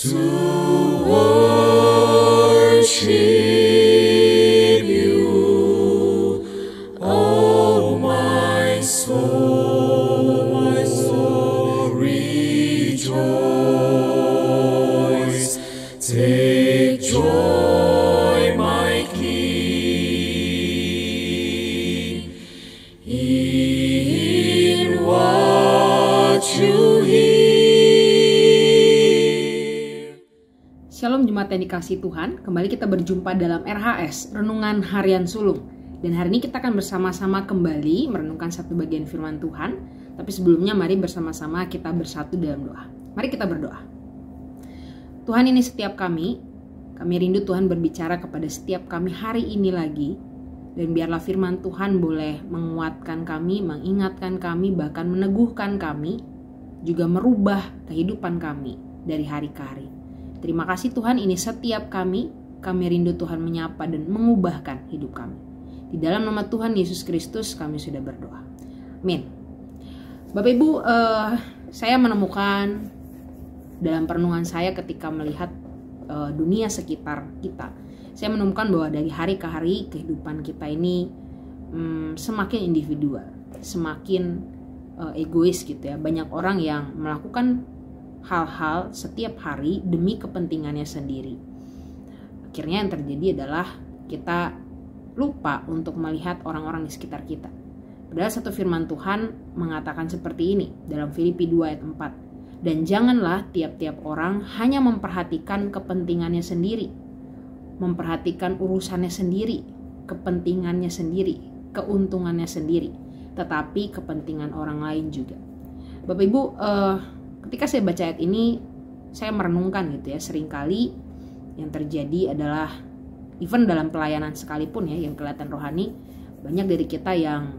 to worship you, oh my soul, rejoice. Take joy, my King, in what you hear. Shalom jemaat yang dikasihi Tuhan, kembali kita berjumpa dalam RHS, Renungan Harian Sulung. Dan hari ini kita akan bersama-sama kembali merenungkan satu bagian firman Tuhan. Tapi sebelumnya mari bersama-sama kita bersatu dalam doa. Mari kita berdoa. Tuhan, ini setiap kami rindu Tuhan berbicara kepada setiap kami hari ini lagi. Dan biarlah firman Tuhan boleh menguatkan kami, mengingatkan kami, bahkan meneguhkan kami, juga merubah kehidupan kami dari hari ke hari. Terima kasih Tuhan, ini setiap kami rindu Tuhan menyapa dan mengubahkan hidup kami. Di dalam nama Tuhan Yesus Kristus kami sudah berdoa. Amin. Bapak Ibu, saya menemukan dalam perenungan saya ketika melihat dunia sekitar kita, saya menemukan bahwa dari hari ke hari kehidupan kita ini semakin individual, semakin egois gitu ya. Banyak orang yang melakukan hal-hal setiap hari demi kepentingannya sendiri. Akhirnya yang terjadi adalah kita lupa untuk melihat orang-orang di sekitar kita. Padahal satu firman Tuhan mengatakan seperti ini dalam Filipi 2 ayat 4. Dan janganlah tiap-tiap orang hanya memperhatikan kepentingannya sendiri, memperhatikan urusannya sendiri, kepentingannya sendiri, keuntungannya sendiri, tetapi kepentingan orang lain juga. Bapak Ibu, ketika saya baca ayat ini, saya merenungkan gitu ya, seringkali yang terjadi adalah even dalam pelayanan sekalipun ya, yang kelihatan rohani, banyak dari kita yang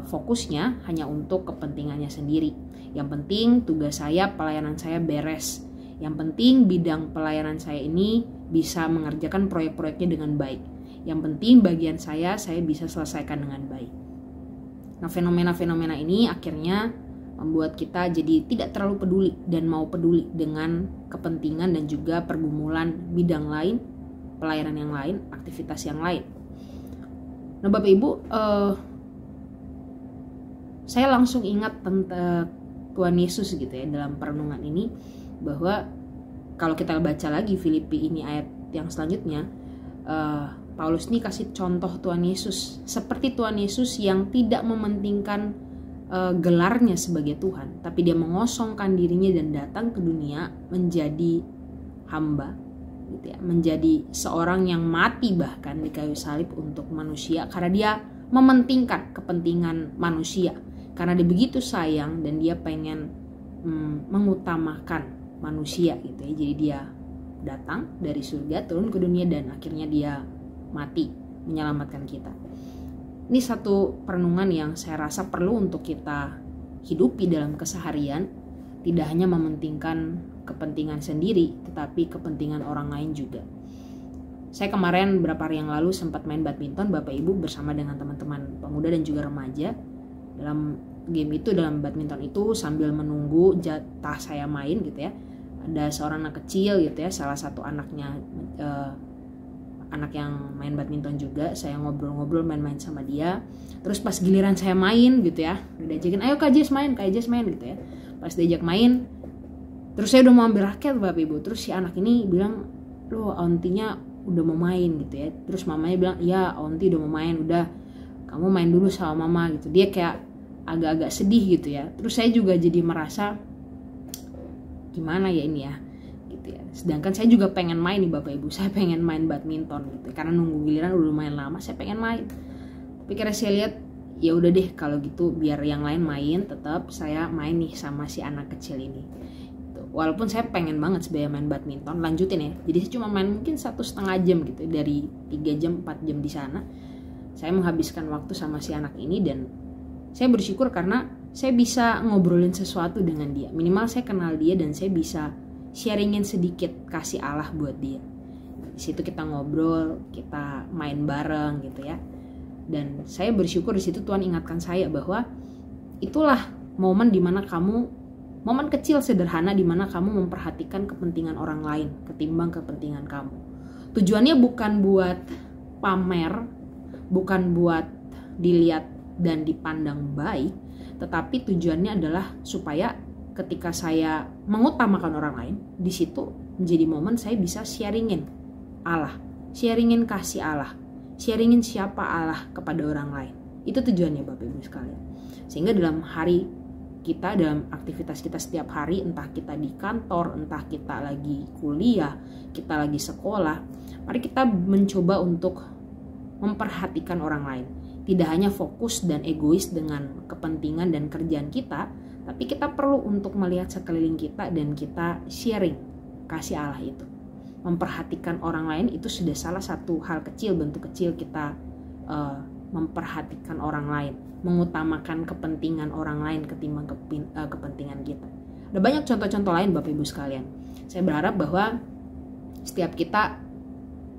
fokusnya hanya untuk kepentingannya sendiri. Yang penting tugas saya, pelayanan saya beres. Yang penting bidang pelayanan saya ini bisa mengerjakan proyek-proyeknya dengan baik. Yang penting bagian saya bisa selesaikan dengan baik. Nah, fenomena-fenomena ini akhirnya membuat kita jadi tidak terlalu peduli dan mau peduli dengan kepentingan dan juga pergumulan bidang lain, pelayanan yang lain, aktivitas yang lain. Nah, Bapak Ibu, saya langsung ingat tentang Tuhan Yesus gitu ya dalam perenungan ini, bahwa kalau kita baca lagi Filipi ini ayat yang selanjutnya, Paulus ini kasih contoh Tuhan Yesus seperti Tuhan Yesus yang tidak mementingkan gelarnya sebagai Tuhan, tapi dia mengosongkan dirinya dan datang ke dunia menjadi hamba gitu ya, menjadi seorang yang mati bahkan di kayu salib untuk manusia, karena dia mementingkan kepentingan manusia. Karena dia begitu sayang dan dia pengen mengutamakan manusia gitu ya. Jadi dia datang dari surga turun ke dunia dan akhirnya dia mati menyelamatkan kita. Ini satu perenungan yang saya rasa perlu untuk kita hidupi dalam keseharian. Tidak hanya mementingkan kepentingan sendiri, tetapi kepentingan orang lain juga. Saya kemarin beberapa hari yang lalu sempat main badminton Bapak Ibu bersama dengan teman-teman pemuda dan juga remaja. Dalam game itu, dalam badminton itu, sambil menunggu jatah saya main gitu ya, ada seorang anak kecil gitu ya, salah satu anaknya anak yang main badminton juga. Saya ngobrol-ngobrol, main-main sama dia. Terus pas giliran saya main gitu ya, udah diajakin, ayo Kak Jess main gitu ya. Pas diajak main, terus saya udah mau ambil raket Bapak Ibu. Terus si anak ini bilang, loh auntinya udah mau main gitu ya. Terus mamanya bilang, iya aunti udah mau main, udah kamu main dulu sama mama gitu. Dia kayak agak-agak sedih gitu ya. Terus saya juga jadi merasa gimana ya ini ya gitu ya. Sedangkan saya juga pengen main nih Bapak Ibu. Saya pengen main badminton gitu. Karena nunggu giliran udah lumayan lama, saya pengen main. Tapi karena saya lihat ya udah deh kalau gitu biar yang lain main, tetap saya main nih sama si anak kecil ini. Walaupun saya pengen banget sebenarnya main badminton, lanjutin ya. Jadi saya cuma main mungkin 1,5 jam gitu, dari 3 jam 4 jam di sana. Saya menghabiskan waktu sama si anak ini dan saya bersyukur karena saya bisa ngobrolin sesuatu dengan dia. Minimal saya kenal dia dan saya bisa sharingin sedikit kasih Allah buat dia. Di situ kita ngobrol, kita main bareng gitu ya. Dan saya bersyukur di situ Tuhan ingatkan saya bahwa itulah momen dimana kamu Momen kecil sederhana di mana kamu memperhatikan kepentingan orang lain ketimbang kepentingan kamu. Tujuannya bukan buat pamer, bukan buat dilihat dan dipandang baik, tetapi tujuannya adalah supaya ketika saya mengutamakan orang lain, di situ menjadi momen saya bisa sharingin Allah, sharingin kasih Allah, sharingin siapa Allah kepada orang lain. Itu tujuannya Bapak Ibu sekalian. Sehingga dalam hari kita, dalam aktivitas kita setiap hari, entah kita di kantor, entah kita lagi kuliah, kita lagi sekolah, mari kita mencoba untuk memperhatikan orang lain. Tidak hanya fokus dan egois dengan kepentingan dan kerjaan kita, tapi kita perlu untuk melihat sekeliling kita dan kita sharing kasih Allah itu. Memperhatikan orang lain itu sudah salah satu hal kecil, bentuk kecil kita memperhatikan orang lain, mengutamakan kepentingan orang lain ketimbang kepentingan kita. Ada banyak contoh-contoh lain Bapak Ibu sekalian. Saya berharap bahwa setiap kita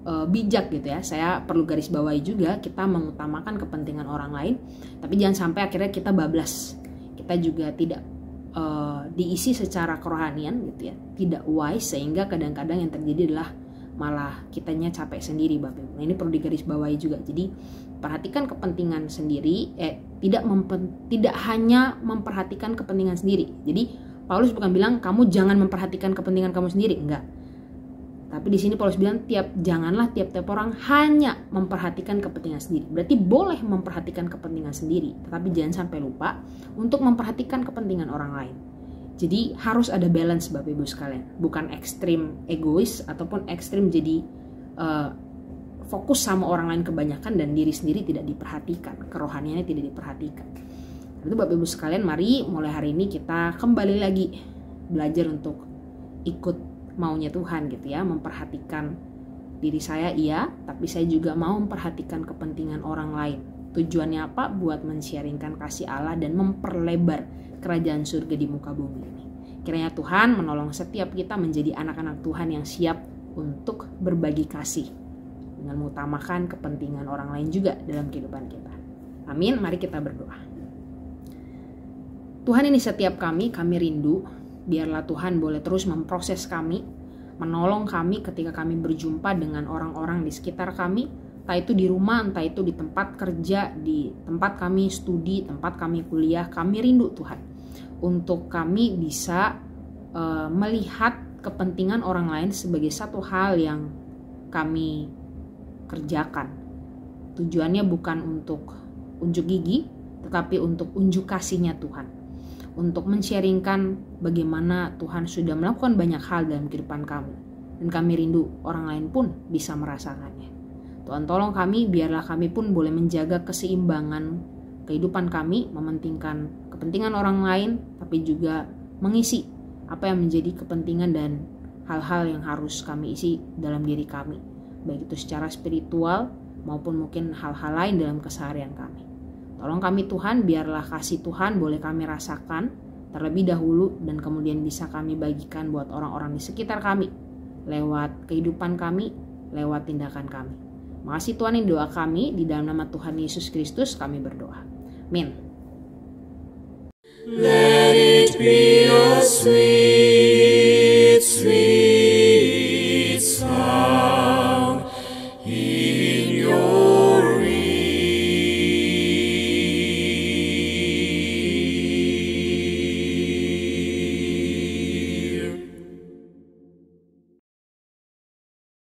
bijak gitu ya. Saya perlu garis bawahi juga, kita mengutamakan kepentingan orang lain, tapi jangan sampai akhirnya kita bablas. Kita juga tidak diisi secara kerohanian gitu ya, tidak wise, sehingga kadang-kadang yang terjadi adalah malah kitanya capek sendiri Bapak Ibu. Nah, ini perlu digarisbawahi juga. Jadi perhatikan kepentingan sendiri, tidak hanya memperhatikan kepentingan sendiri. Jadi Paulus bukan bilang kamu jangan memperhatikan kepentingan kamu sendiri, enggak. Tapi di sini Paulus bilang janganlah tiap-tiap orang hanya memperhatikan kepentingan sendiri. Berarti boleh memperhatikan kepentingan sendiri, tetapi jangan sampai lupa untuk memperhatikan kepentingan orang lain. Jadi harus ada balance Bapak Ibu sekalian. Bukan ekstrim egois ataupun ekstrim jadi fokus sama orang lain kebanyakan dan diri sendiri tidak diperhatikan, kerohaniannya tidak diperhatikan. Itu Bapak Ibu sekalian, mari mulai hari ini kita kembali lagi belajar untuk ikut maunya Tuhan gitu ya, memperhatikan diri saya iya, tapi saya juga mau memperhatikan kepentingan orang lain. Tujuannya apa? Buat men-sharingkan kasih Allah dan memperlebar kerajaan surga di muka bumi ini. Kiranya Tuhan menolong setiap kita menjadi anak-anak Tuhan yang siap untuk berbagi kasih dengan mengutamakan kepentingan orang lain juga dalam kehidupan kita. Amin. Mari kita berdoa. Tuhan, ini setiap kami rindu. Biarlah Tuhan boleh terus memproses kami, menolong kami ketika kami berjumpa dengan orang-orang di sekitar kami, entah itu di rumah, entah itu di tempat kerja, di tempat kami studi, tempat kami kuliah. Kami rindu Tuhan untuk kami bisa melihat kepentingan orang lain sebagai satu hal yang kami kerjakan. Tujuannya bukan untuk unjuk gigi, tetapi untuk unjuk kasih-Nya Tuhan. Untuk men-sharingkan bagaimana Tuhan sudah melakukan banyak hal dalam kehidupan kami. Dan kami rindu orang lain pun bisa merasakannya. Tuhan tolong kami, biarlah kami pun boleh menjaga keseimbangan kehidupan kami, mementingkan kepentingan orang lain, tapi juga mengisi apa yang menjadi kepentingan dan hal-hal yang harus kami isi dalam diri kami. Baik itu secara spiritual maupun mungkin hal-hal lain dalam keseharian kami. Tolong kami Tuhan, biarlah kasih Tuhan boleh kami rasakan terlebih dahulu dan kemudian bisa kami bagikan buat orang-orang di sekitar kami lewat kehidupan kami, lewat tindakan kami. Makasih Tuhan, ini doa kami di dalam nama Tuhan Yesus Kristus kami berdoa. Amin. Let it be a sweet